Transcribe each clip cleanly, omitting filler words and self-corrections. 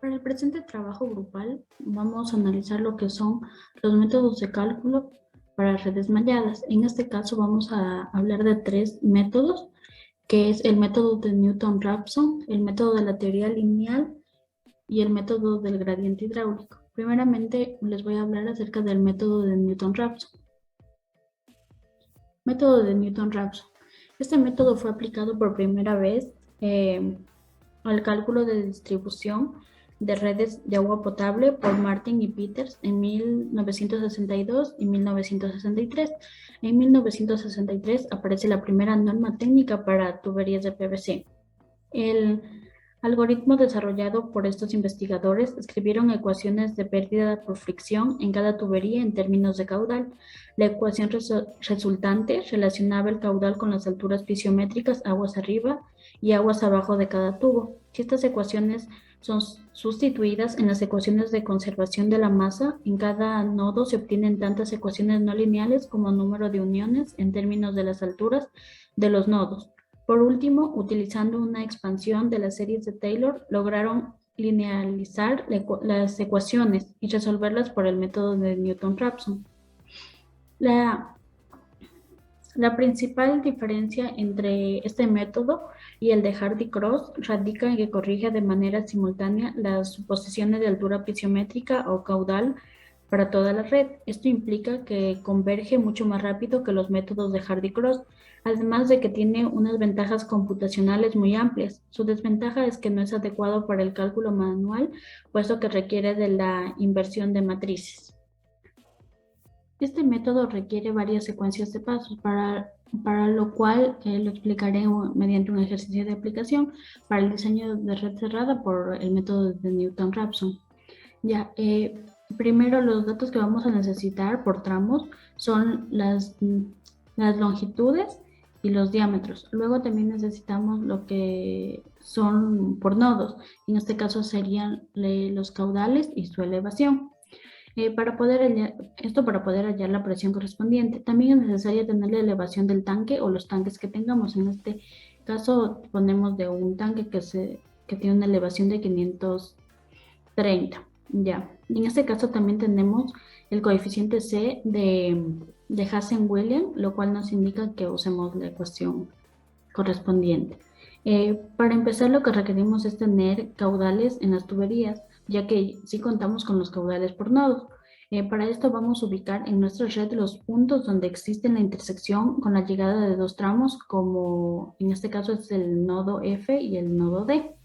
Para el presente trabajo grupal, vamos a analizar lo que son los métodos de cálculo para redes malladas. En este caso vamos a hablar de tres métodos, que es el método de Newton-Raphson, el método de la teoría lineal y el método del gradiente hidráulico. Primeramente les voy a hablar acerca del método de Newton-Raphson. Método de Newton-Raphson. Este método fue aplicado por primera vez al cálculo de distribución de redes de agua potable por Martin y Peters en 1962 y 1963. En 1963 aparece la primera norma técnica para tuberías de PVC. El algoritmo desarrollado por estos investigadores escribieron ecuaciones de pérdida por fricción en cada tubería en términos de caudal. La ecuación resultante relacionaba el caudal con las alturas pisométricas aguas arriba y aguas abajo de cada tubo. Si estas ecuaciones son sustituidas en las ecuaciones de conservación de la masa, en cada nodo se obtienen tantas ecuaciones no lineales como número de uniones en términos de las alturas de los nodos. Por último, utilizando una expansión de las series de Taylor, lograron linealizar las ecuaciones y resolverlas por el método de Newton-Raphson. La, la principal diferencia entre este método y el de Hardy-Cross radica en que corrige de manera simultánea las suposiciones de altura pisométrica o caudal para toda la red. Esto implica que converge mucho más rápido que los métodos de Hardy-Cross, además de que tiene unas ventajas computacionales muy amplias. Su desventaja es que no es adecuado para el cálculo manual, puesto que requiere de la inversión de matrices. Este método requiere varias secuencias de pasos, para lo cual lo explicaré mediante un ejercicio de aplicación para el diseño de red cerrada por el método de Newton-Raphson. Ya, primero los datos que vamos a necesitar por tramos son las longitudes y los diámetros. Luego también necesitamos lo que son por nodos. En este caso serían los caudales y su elevación. Para poder hallar la presión correspondiente. También es necesario tener la elevación del tanque o los tanques que tengamos. En este caso ponemos de un tanque que tiene una elevación de 530. Ya. Y en este caso también tenemos el coeficiente C de Hazen-Williams, lo cual nos indica que usemos la ecuación correspondiente. Para empezar, lo que requerimos es tener caudales en las tuberías, ya que sí contamos con los caudales por nodos. Para esto vamos a ubicar en nuestra red los puntos donde existe la intersección con la llegada de dos tramos, como en este caso es el nodo F y el nodo D.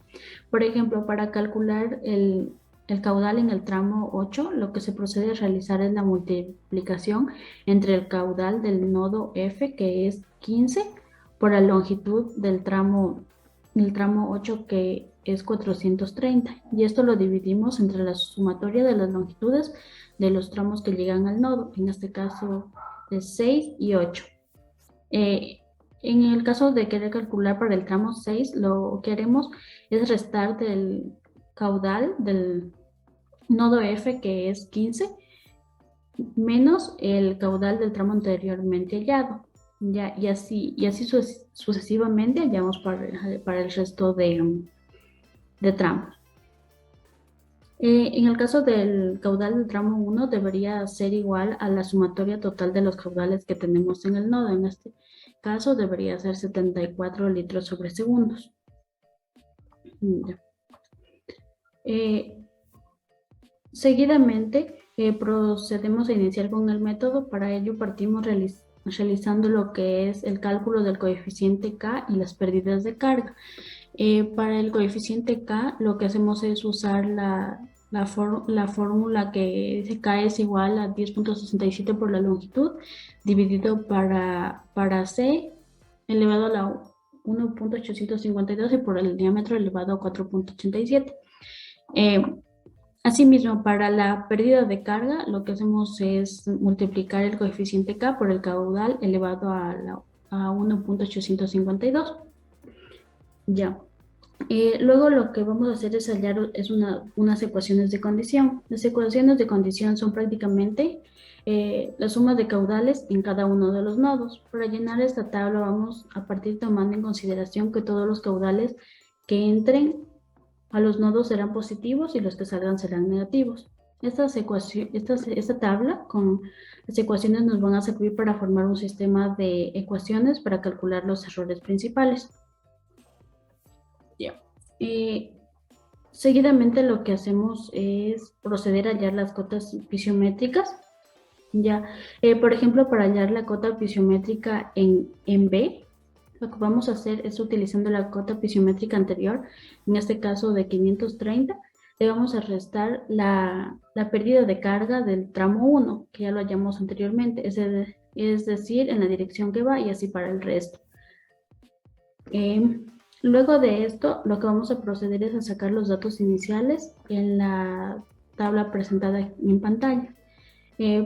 Por ejemplo, para calcular el caudal en el tramo 8, lo que se procede a realizar es la multiplicación entre el caudal del nodo F, que es 15, por la longitud del tramo 8, que es 430. Y esto lo dividimos entre la sumatoria de las longitudes de los tramos que llegan al nodo, en este caso es 6 y 8. En el caso de querer calcular para el tramo 6, lo que haremos es restar del caudal del nodo F, que es 15, menos el caudal del tramo anteriormente hallado. Ya, y así sucesivamente hallamos para el resto de tramos. En el caso del caudal del tramo 1 debería ser igual a la sumatoria total de los caudales que tenemos en el nodo. En este caso debería ser 74 litros sobre segundos. Seguidamente procedemos a iniciar con el método. Para ello partimos realizando lo que es el cálculo del coeficiente K y las pérdidas de carga. Para el coeficiente K lo que hacemos es usar la fórmula que dice K es igual a 10.67 por la longitud dividido para C elevado a la 1.852 y por el diámetro elevado a 4.87. Asimismo, para la pérdida de carga, lo que hacemos es multiplicar el coeficiente K por el caudal elevado a 1.852. Ya. Luego lo que vamos a hacer es hallar unas ecuaciones de condición. Las ecuaciones de condición son prácticamente la suma de caudales en cada uno de los nodos. Para llenar esta tabla vamos a partir tomando en consideración que todos los caudales que entren a los nodos serán positivos y los que salgan serán negativos. Esta tabla con las ecuaciones nos van a servir para formar un sistema de ecuaciones para calcular los errores principales. Ya. Seguidamente lo que hacemos es proceder a hallar las cotas pisiométricas. Ya, por ejemplo, para hallar la cota pisiométrica en B, lo que vamos a hacer es utilizando la cota pisiométrica anterior, en este caso de 530, le vamos a restar la pérdida de carga del tramo 1, que ya lo hallamos anteriormente, es decir, en la dirección que va y así para el resto. Luego de esto, lo que vamos a proceder es a sacar los datos iniciales en la tabla presentada en pantalla,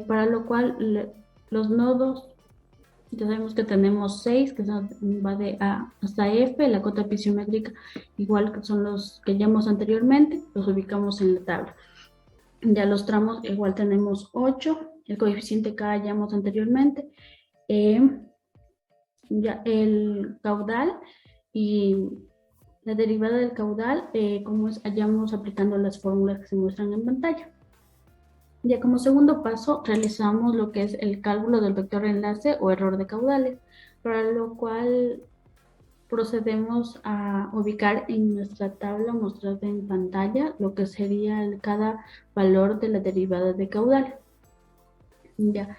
para lo cual los nodos, ya sabemos que tenemos 6, que va de A hasta F, la cota pisiométrica igual que son los que hallamos anteriormente, los ubicamos en la tabla. Ya los tramos igual tenemos 8, el coeficiente K hallamos anteriormente, ya el caudal y la derivada del caudal, como hallamos aplicando las fórmulas que se muestran en pantalla. Ya como segundo paso, realizamos lo que es el cálculo del vector enlace o error de caudales, para lo cual procedemos a ubicar en nuestra tabla mostrada en pantalla lo que sería cada valor de la derivada de caudal. Ya.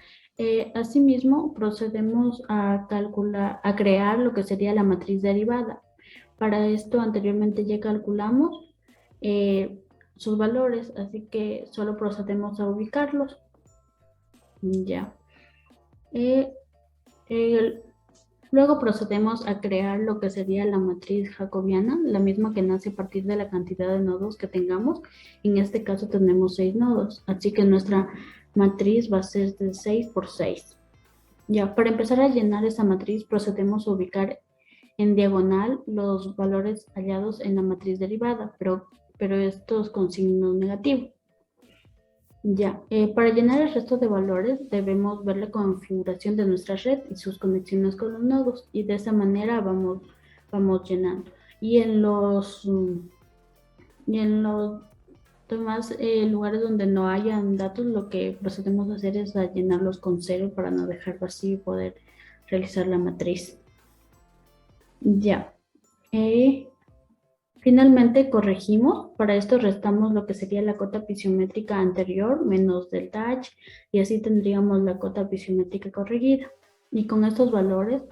Asimismo, procedemos a crear lo que sería la matriz derivada. Para esto anteriormente ya calculamos sus valores, así que solo procedemos a ubicarlos. Ya. Luego procedemos a crear lo que sería la matriz jacobiana, la misma que nace a partir de la cantidad de nodos que tengamos. En este caso tenemos 6 nodos, así que nuestra matriz va a ser de 6 por 6. Ya, para empezar a llenar esa matriz procedemos a ubicar en diagonal los valores hallados en la matriz derivada, pero estos con signo negativo. Ya, para llenar el resto de valores debemos ver la configuración de nuestra red y sus conexiones con los nodos, y de esa manera vamos llenando. Y en los demás lugares donde no hayan datos, lo que procedemos a hacer es a llenarlos con 0 para no dejar vacío y poder realizar la matriz. Ya. Finalmente corregimos, para esto restamos lo que sería la cota pisiométrica anterior menos delta H, y así tendríamos la cota pisiométrica corregida. Y con estos valores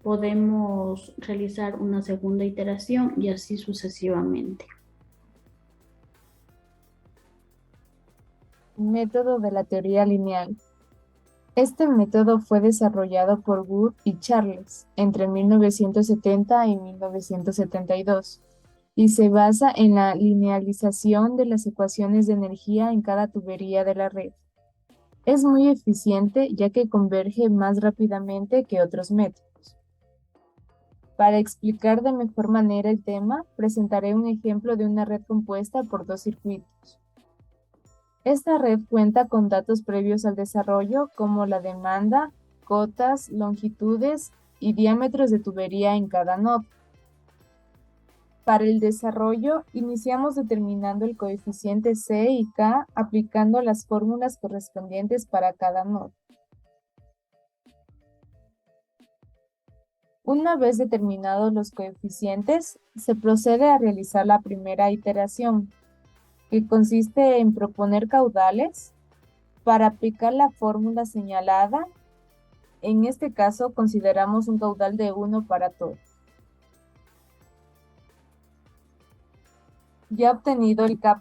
podemos realizar una segunda iteración y así sucesivamente. Método de la teoría lineal. Este método fue desarrollado por Wood y Charles entre 1970 y 1972 y se basa en la linealización de las ecuaciones de energía en cada tubería de la red. Es muy eficiente ya que converge más rápidamente que otros métodos. Para explicar de mejor manera el tema, presentaré un ejemplo de una red compuesta por 2 circuitos. Esta red cuenta con datos previos al desarrollo como la demanda, cotas, longitudes y diámetros de tubería en cada nodo. Para el desarrollo, iniciamos determinando el coeficiente C y K aplicando las fórmulas correspondientes para cada nodo. Una vez determinados los coeficientes, se procede a realizar la primera iteración, que consiste en proponer caudales para aplicar la fórmula señalada. En este caso consideramos un caudal de 1 para todo. Ya obtenido el K',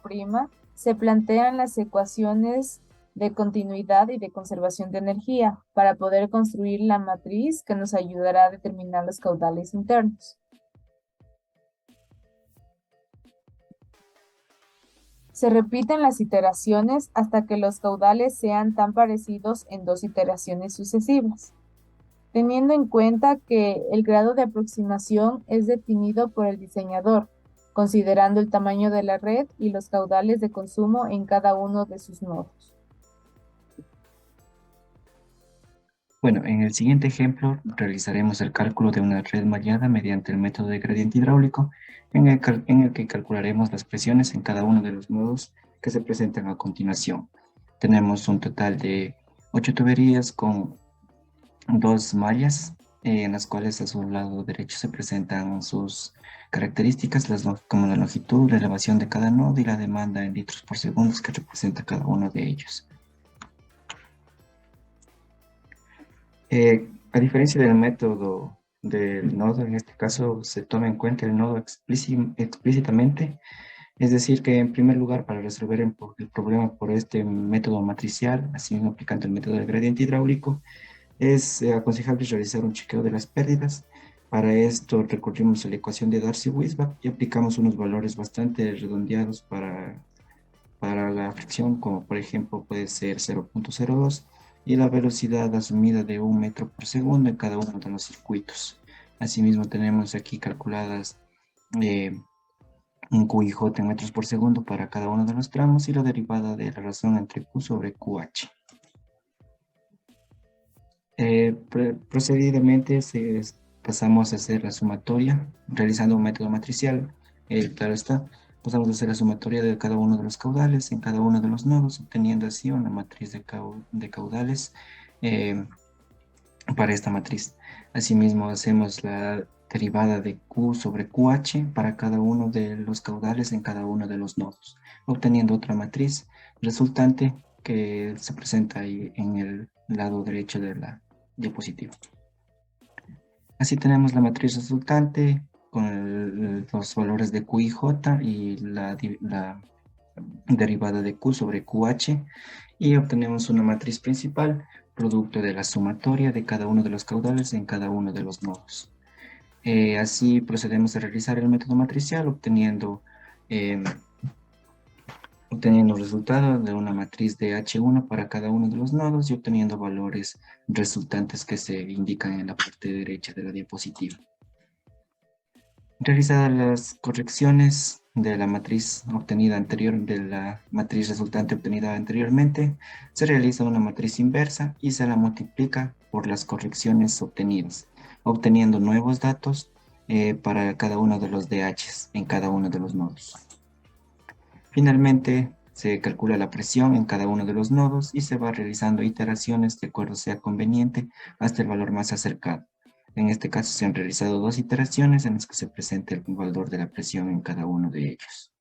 se plantean las ecuaciones de continuidad y de conservación de energía para poder construir la matriz que nos ayudará a determinar los caudales internos. Se repiten las iteraciones hasta que los caudales sean tan parecidos en 2 iteraciones sucesivas, teniendo en cuenta que el grado de aproximación es definido por el diseñador, considerando el tamaño de la red y los caudales de consumo en cada uno de sus nodos. Bueno, en el siguiente ejemplo realizaremos el cálculo de una red mallada mediante el método de gradiente hidráulico, en el que calcularemos las presiones en cada uno de los nodos que se presentan a continuación. Tenemos un total de 8 tuberías con 2 mallas, en las cuales a su lado derecho se presentan sus características, como la longitud, la elevación de cada nodo y la demanda en litros por segundo que representa cada uno de ellos. A diferencia del método del nodo, en este caso se toma en cuenta el nodo explícitamente, es decir, que en primer lugar, para resolver el problema por este método matricial, así mismo aplicando el método del gradiente hidráulico, es aconsejable realizar un chequeo de las pérdidas. Para esto recurrimos a la ecuación de Darcy-Weisbach y aplicamos unos valores bastante redondeados para la fricción, como por ejemplo puede ser 0.02 y la velocidad asumida de 1 metro por segundo en cada uno de los circuitos. Asimismo tenemos aquí calculadas un QIJ en metros por segundo para cada uno de los tramos y la derivada de la razón entre Q sobre QH. Procedidamente pasamos a hacer la sumatoria, realizando un método matricial, claro está, pasamos a hacer la sumatoria de cada uno de los caudales en cada uno de los nodos, obteniendo así una matriz de caudales para esta matriz. Asimismo, hacemos la derivada de Q sobre QH para cada uno de los caudales en cada uno de los nodos, obteniendo otra matriz resultante que se presenta ahí en el lado derecho de la diapositiva. Así tenemos la matriz resultante con los valores de Q y J y la derivada de Q sobre QH, y obtenemos una matriz principal producto de la sumatoria de cada uno de los caudales en cada uno de los nodos. Así procedemos a realizar el método matricial obteniendo el resultado de una matriz de H1 para cada uno de los nodos y obteniendo valores resultantes que se indican en la parte derecha de la diapositiva. Realizadas las correcciones de la matriz resultante obtenida anteriormente, se realiza una matriz inversa y se la multiplica por las correcciones obtenidas, obteniendo nuevos datos para cada uno de los DHs en cada uno de los nodos. Finalmente, se calcula la presión en cada uno de los nodos y se va realizando iteraciones de acuerdo sea conveniente hasta el valor más acercado. En este caso se han realizado 2 iteraciones en las que se presenta el valor de la presión en cada uno de ellos.